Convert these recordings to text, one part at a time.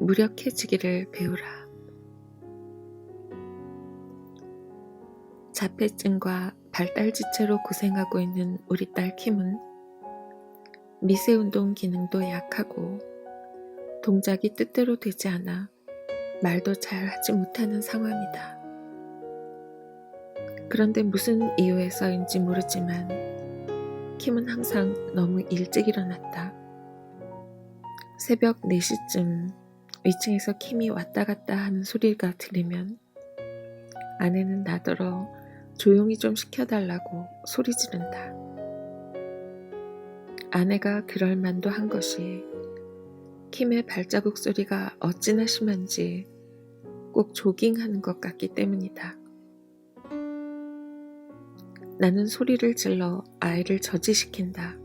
무력해지기를 배우라. 자폐증과 발달지체로 고생하고 있는 우리 딸 킴은 미세운동 기능도 약하고 동작이 뜻대로 되지 않아 말도 잘 하지 못하는 상황이다. 그런데 무슨 이유에서인지 모르지만 킴은 항상 너무 일찍 일어났다. 새벽 4시쯤 위층에서 킴이 왔다 갔다 하는 소리가 들리면 아내는 나더러 조용히 좀 시켜달라고 소리 지른다. 아내가 그럴 만도 한 것이 킴의 발자국 소리가 어찌나 심한지 꼭 조깅하는 것 같기 때문이다. 나는 소리를 질러 아이를 저지시킨다.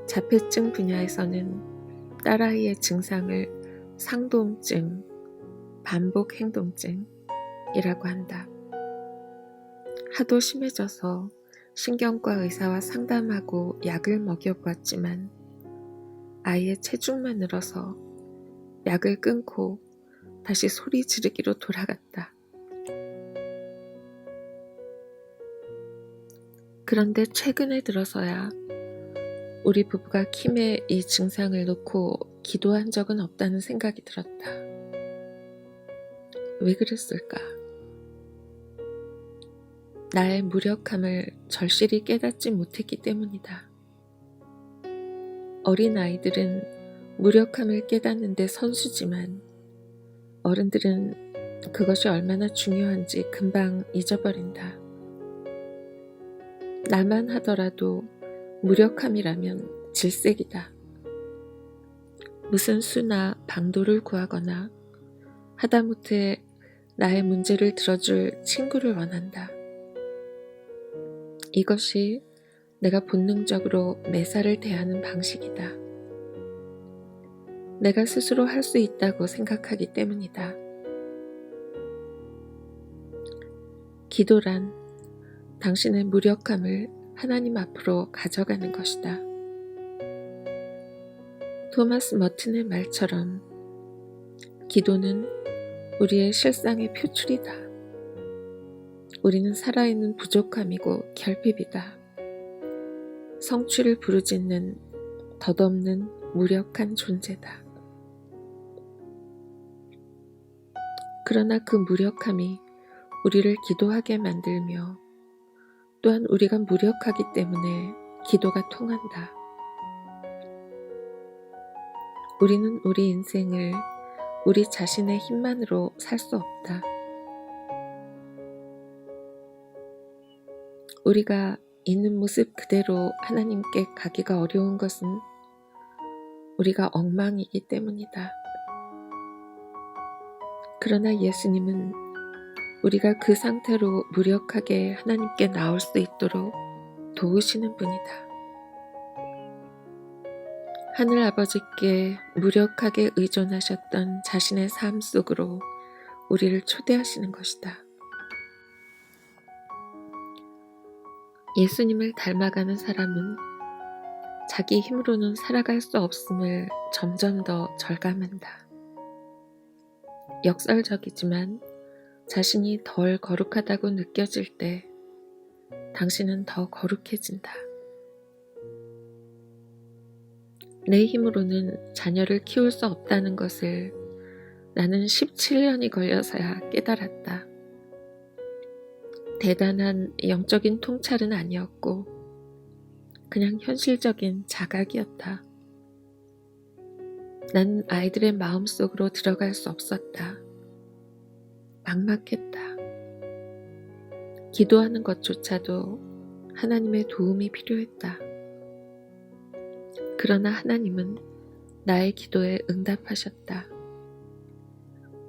자폐증 분야에서는 딸아이의 증상을 상동증, 반복행동증이라고 한다. 하도 심해져서 신경과 의사와 상담하고 약을 먹여보았지만 아이의 체중만 늘어서 약을 끊고 다시 소리 지르기로 돌아갔다. 그런데 최근에 들어서야 우리 부부가 킴의 이 증상을 놓고 기도한 적은 없다는 생각이 들었다. 왜 그랬을까? 나의 무력함을 절실히 깨닫지 못했기 때문이다. 어린 아이들은 무력함을 깨닫는데 선수지만 어른들은 그것이 얼마나 중요한지 금방 잊어버린다. 나만 하더라도 무력함이라면 질색이다. 무슨 수나 방도를 구하거나 하다못해 나의 문제를 들어줄 친구를 원한다. 이것이 내가 본능적으로 매사를 대하는 방식이다. 내가 스스로 할 수 있다고 생각하기 때문이다. 기도란 당신의 무력함을 하나님 앞으로 가져가는 것이다. 토마스 머튼의 말처럼 기도는 우리의 실상의 표출이다. 우리는 살아있는 부족함이고 결핍이다. 성취를 부르짖는 덧없는 무력한 존재다. 그러나 그 무력함이 우리를 기도하게 만들며 또한 우리가 무력하기 때문에 기도가 통한다. 우리는 우리 인생을 우리 자신의 힘만으로 살 수 없다. 우리가 있는 모습 그대로 하나님께 가기가 어려운 것은 우리가 엉망이기 때문이다. 그러나 예수님은 우리가 그 상태로 무력하게 하나님께 나올 수 있도록 도우시는 분이다. 하늘아버지께 무력하게 의존하셨던 자신의 삶 속으로 우리를 초대하시는 것이다. 예수님을 닮아가는 사람은 자기 힘으로는 살아갈 수 없음을 점점 더 절감한다. 역설적이지만 자신이 덜 거룩하다고 느껴질 때 당신은 더 거룩해진다. 내 힘으로는 자녀를 키울 수 없다는 것을 나는 17년이 걸려서야 깨달았다. 대단한 영적인 통찰은 아니었고 그냥 현실적인 자각이었다. 나는 아이들의 마음속으로 들어갈 수 없었다. 막막했다. 기도하는 것조차도 하나님의 도움이 필요했다. 그러나 하나님은 나의 기도에 응답하셨다.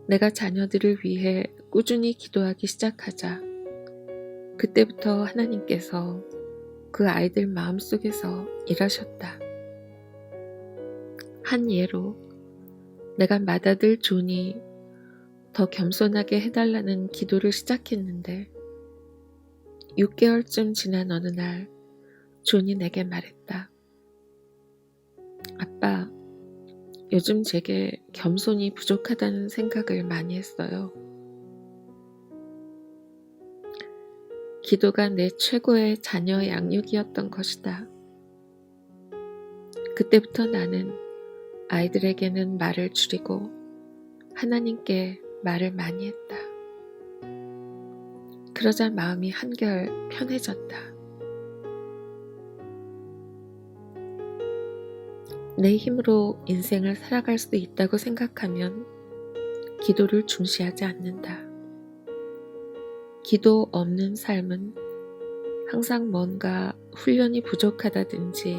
내가 자녀들을 위해 꾸준히 기도하기 시작하자 그때부터 하나님께서 그 아이들 마음속에서 일하셨다. 한 예로 내가 맏아들 존이 더 겸손하게 해달라는 기도를 시작했는데 6개월쯤 지난 어느 날 존이 내게 말했다. 아빠, 요즘 제게 겸손이 부족하다는 생각을 많이 했어요. 기도가 내 최고의 자녀 양육이었던 것이다. 그때부터 나는 아이들에게는 말을 줄이고 하나님께 말을 많이 했다. 그러자 마음이 한결 편해졌다. 내 힘으로 인생을 살아갈 수 있다고 생각하면 기도를 중시하지 않는다. 기도 없는 삶은 항상 뭔가 훈련이 부족하다든지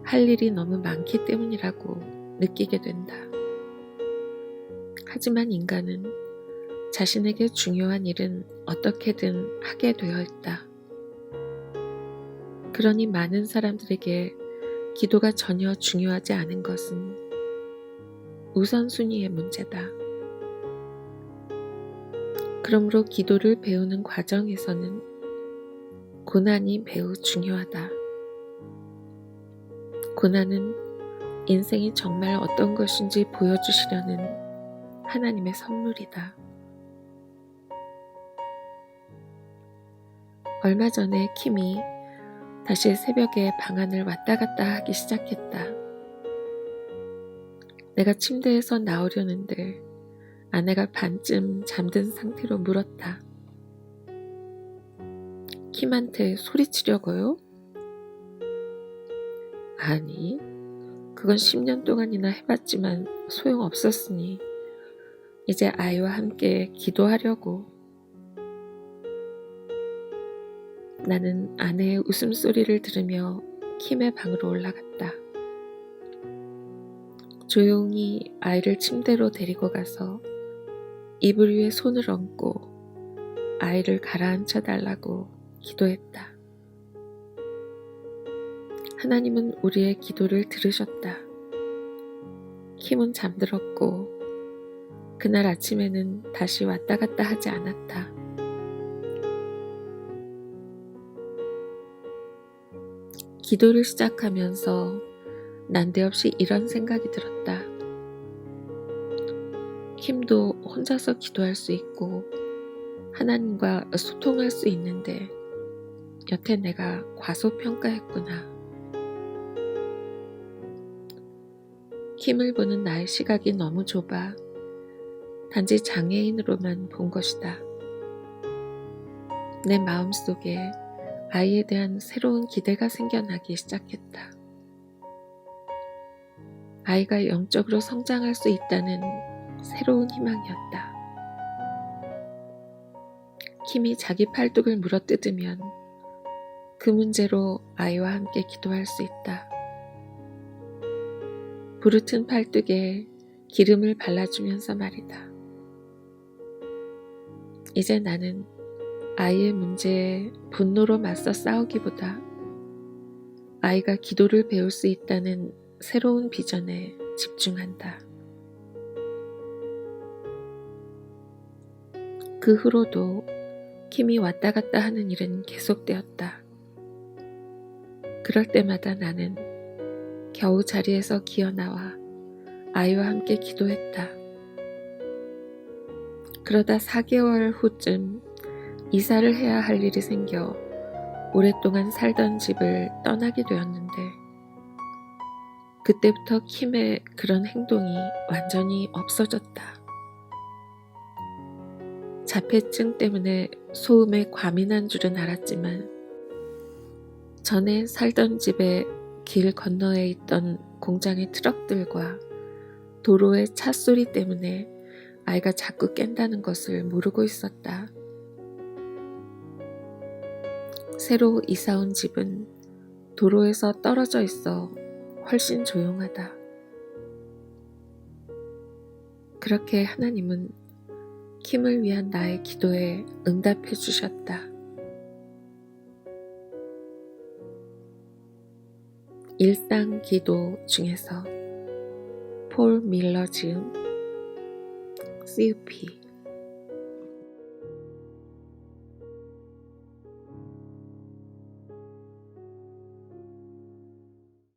할 일이 너무 많기 때문이라고 느끼게 된다. 하지만 인간은 자신에게 중요한 일은 어떻게든 하게 되어 있다. 그러니 많은 사람들에게 기도가 전혀 중요하지 않은 것은 우선순위의 문제다. 그러므로 기도를 배우는 과정에서는 고난이 매우 중요하다. 고난은 인생이 정말 어떤 것인지 보여주시려는 하나님의 선물이다. 얼마 전에 킴이 다시 새벽에 방 안을 왔다 갔다 하기 시작했다. 내가 침대에서 나오려는데 아내가 반쯤 잠든 상태로 물었다. 킴한테 소리치려고요? 아니, 그건 10년 동안이나 해봤지만 소용없었으니 이제 아이와 함께 기도하려고. 나는 아내의 웃음소리를 들으며 킴의 방으로 올라갔다. 조용히 아이를 침대로 데리고 가서 이불 위에 손을 얹고 아이를 가라앉혀 달라고 기도했다. 하나님은 우리의 기도를 들으셨다. 킴은 잠들었고 그날 아침에는 다시 왔다 갔다 하지 않았다. 기도를 시작하면서 난데없이 이런 생각이 들었다. 킴도 혼자서 기도할 수 있고 하나님과 소통할 수 있는데 여태 내가 과소평가했구나. 킴을 보는 나의 시각이 너무 좁아 단지 장애인으로만 본 것이다. 내 마음속에 아이에 대한 새로운 기대가 생겨나기 시작했다. 아이가 영적으로 성장할 수 있다는 새로운 희망이었다. 킴이 자기 팔뚝을 물어뜯으면 그 문제로 아이와 함께 기도할 수 있다. 부르튼 팔뚝에 기름을 발라주면서 말이다. 이제 나는 아이의 문제에 분노로 맞서 싸우기보다 아이가 기도를 배울 수 있다는 새로운 비전에 집중한다. 그 후로도 킴이 왔다 갔다 하는 일은 계속되었다. 그럴 때마다 나는 겨우 자리에서 기어나와 아이와 함께 기도했다. 그러다 4개월 후쯤 이사를 해야 할 일이 생겨 오랫동안 살던 집을 떠나게 되었는데 그때부터 킴의 그런 행동이 완전히 없어졌다. 자폐증 때문에 소음에 과민한 줄은 알았지만 전에 살던 집의 길 건너에 있던 공장의 트럭들과 도로의 차 소리 때문에 아이가 자꾸 깬다는 것을 모르고 있었다. 새로 이사 온 집은 도로에서 떨어져 있어 훨씬 조용하다. 그렇게 하나님은 킴을 위한 나의 기도에 응답해 주셨다. 일상 기도 중에서 폴 밀러 지음 CUP